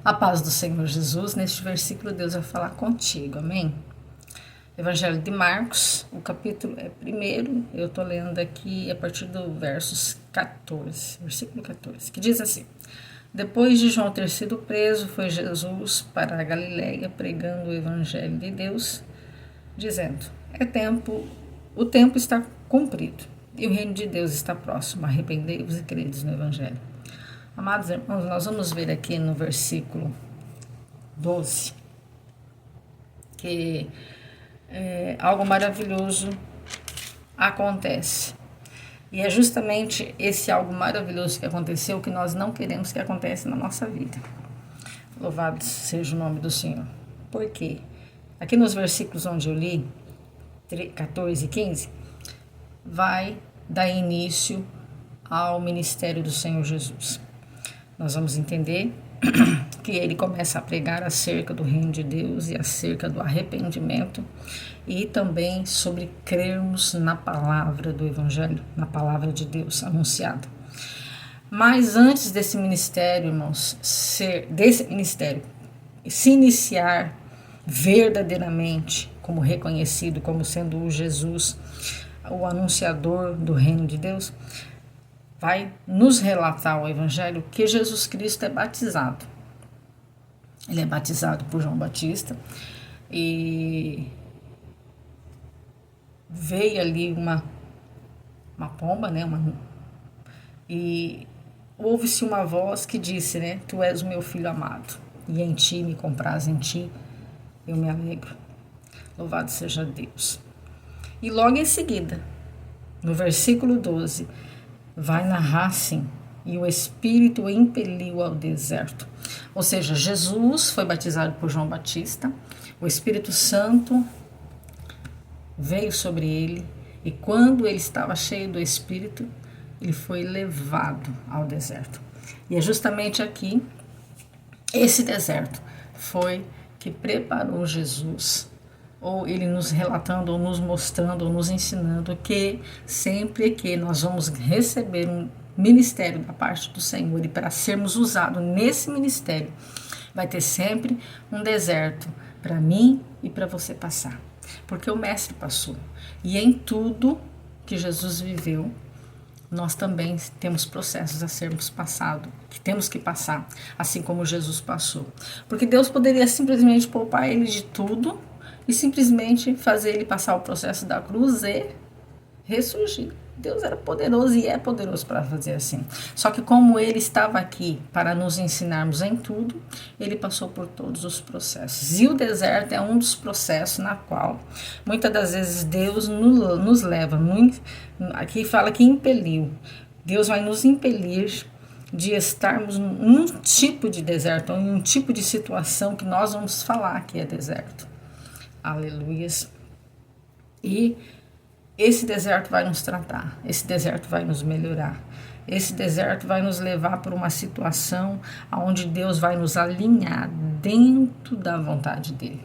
A paz do Senhor Jesus. Neste versículo Deus vai falar contigo, amém? Evangelho de Marcos, o capítulo é primeiro, eu estou lendo aqui a partir do versículo 14, que diz assim: Depois de João ter sido preso, foi Jesus para a Galileia pregando o Evangelho de Deus, dizendo: o tempo está cumprido e o reino de Deus está próximo, arrependei-vos e credes no Evangelho. Amados irmãos, nós vamos ver aqui no versículo 12 que algo maravilhoso acontece. E é justamente esse algo maravilhoso que aconteceu que nós não queremos que aconteça na nossa vida. Louvado seja o nome do Senhor. Por quê? Aqui nos versículos onde eu li, 14 e 15, vai dar início ao ministério do Senhor Jesus. Nós vamos entender que ele começa a pregar acerca do reino de Deus e acerca do arrependimento e também sobre crermos na palavra do Evangelho, na palavra de Deus anunciada. Mas antes desse ministério, irmãos, se iniciar verdadeiramente como reconhecido como sendo o Jesus, o anunciador do reino de Deus, vai nos relatar o Evangelho que Jesus Cristo é batizado. Ele é batizado por João Batista e veio ali uma pomba, né? E ouve-se uma voz que disse, né? Tu és o meu filho amado e em ti me compraz, em ti eu me alegro. Louvado seja Deus. E logo em seguida, no versículo 12, vai narrar assim: e o Espírito o impeliu ao deserto. Ou seja, Jesus foi batizado por João Batista, o Espírito Santo veio sobre ele, e quando ele estava cheio do Espírito, ele foi levado ao deserto. E é justamente aqui, esse deserto, foi que preparou Jesus, ou ele nos relatando, ou nos mostrando, ou nos ensinando que sempre que nós vamos receber um ministério da parte do Senhor e para sermos usados nesse ministério, vai ter sempre um deserto para mim e para você passar. Porque o Mestre passou. E em tudo que Jesus viveu, nós também temos processos a sermos passados, que temos que passar, assim como Jesus passou. Porque Deus poderia simplesmente poupar ele de tudo e simplesmente fazer ele passar o processo da cruz e ressurgir. Deus era poderoso e é poderoso para fazer assim. Só que como ele estava aqui para nos ensinarmos em tudo, ele passou por todos os processos. E o deserto é um dos processos na qual muitas das vezes Deus nos leva. Aqui fala que impeliu. Deus vai nos impelir de estarmos num tipo de deserto, ou em um tipo de situação que nós vamos falar que é deserto. Aleluias. E esse deserto vai nos tratar, esse deserto vai nos melhorar, esse deserto vai nos levar para uma situação onde Deus vai nos alinhar dentro da vontade dele.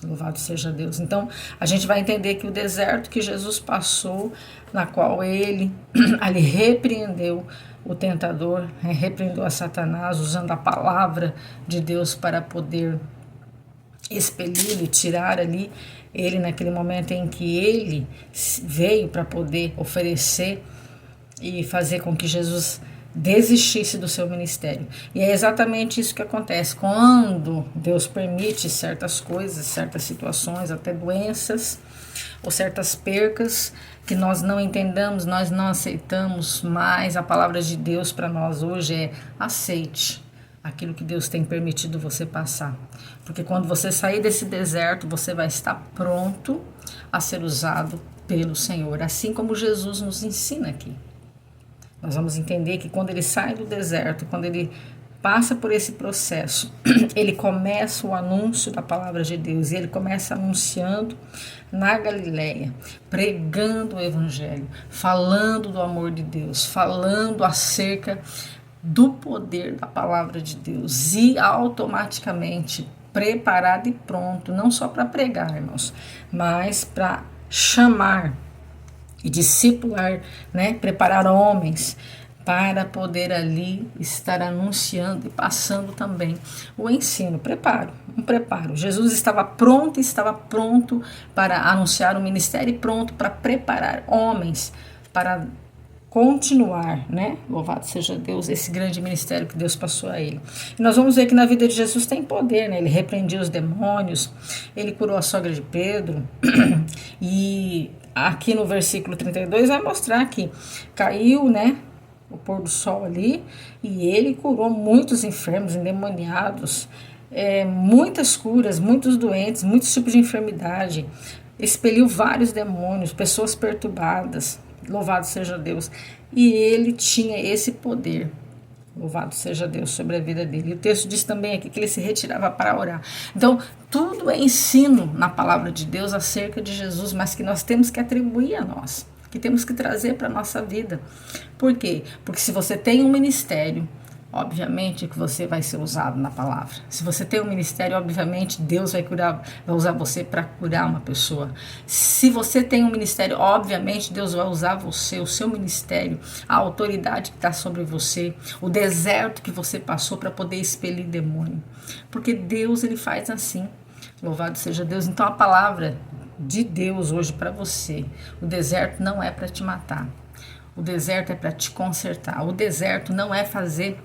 Louvado seja Deus. Então, a gente vai entender que o deserto que Jesus passou, na qual ele ali repreendeu o tentador, repreendeu a Satanás, usando a palavra de Deus para poder expeli-lo e tirar ali ele naquele momento em que ele veio para poder oferecer e fazer com que Jesus desistisse do seu ministério. E é exatamente isso que acontece quando Deus permite certas coisas, certas situações, até doenças ou certas percas que nós não entendamos, nós não aceitamos mais. A palavra de Deus para nós hoje é: aceite aquilo que Deus tem permitido você passar. Porque quando você sair desse deserto, você vai estar pronto a ser usado pelo Senhor. Assim como Jesus nos ensina aqui. Nós vamos entender que quando ele sai do deserto, quando ele passa por esse processo, ele começa o anúncio da palavra de Deus. E ele começa anunciando na Galileia, pregando o Evangelho, falando do amor de Deus, falando acerca do poder da palavra de Deus, e automaticamente preparado e pronto, não só para pregar, irmãos, mas para chamar e discipular, né? Preparar homens para poder ali estar anunciando e passando também o ensino. Preparo, um preparo. Jesus estava pronto para anunciar o ministério e pronto para preparar homens para continuar, né? Louvado seja Deus, esse grande ministério que Deus passou a ele. E nós vamos ver que na vida de Jesus tem poder, né? Ele repreendia os demônios, ele curou a sogra de Pedro, e aqui no versículo 32 vai mostrar que caiu, né? O pôr do sol ali, e ele curou muitos enfermos, endemoniados, muitas curas, muitos doentes, muitos tipos de enfermidade, expeliu vários demônios, pessoas perturbadas, louvado seja Deus, e ele tinha esse poder, louvado seja Deus, sobre a vida dele. E o texto diz também aqui que ele se retirava para orar. Então, tudo é ensino na palavra de Deus acerca de Jesus, mas que nós temos que atribuir a nós, que temos que trazer para a nossa vida. Por quê? Porque se você tem um ministério, obviamente que você vai ser usado na palavra. Se você tem um ministério, obviamente Deus vai usar você para curar uma pessoa. Se você tem um ministério, obviamente Deus vai usar você, o seu ministério, a autoridade que está sobre você, o deserto que você passou para poder expelir demônio. Porque Deus, ele faz assim. Louvado seja Deus. Então a palavra de Deus hoje para você, o deserto não é para te matar, o deserto é para te consertar, o deserto não é fazer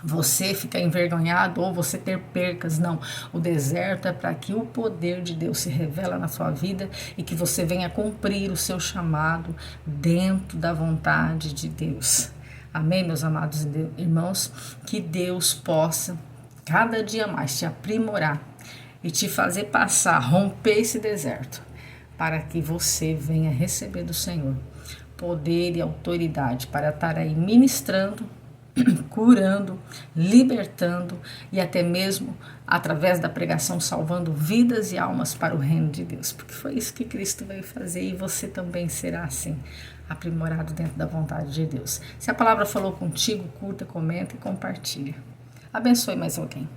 você ficar envergonhado ou você ter percas, não, o deserto é para que o poder de Deus se revela na sua vida e que você venha cumprir o seu chamado dentro da vontade de Deus. Amém, meus amados irmãos? Que Deus possa cada dia mais te aprimorar e te fazer passar, romper esse deserto, para que você venha receber do Senhor poder e autoridade para estar aí ministrando, curando, libertando e até mesmo através da pregação salvando vidas e almas para o reino de Deus, porque foi isso que Cristo veio fazer e você também será assim, aprimorado dentro da vontade de Deus. Se a palavra falou contigo, curta, comenta e compartilha. Abençoe mais alguém.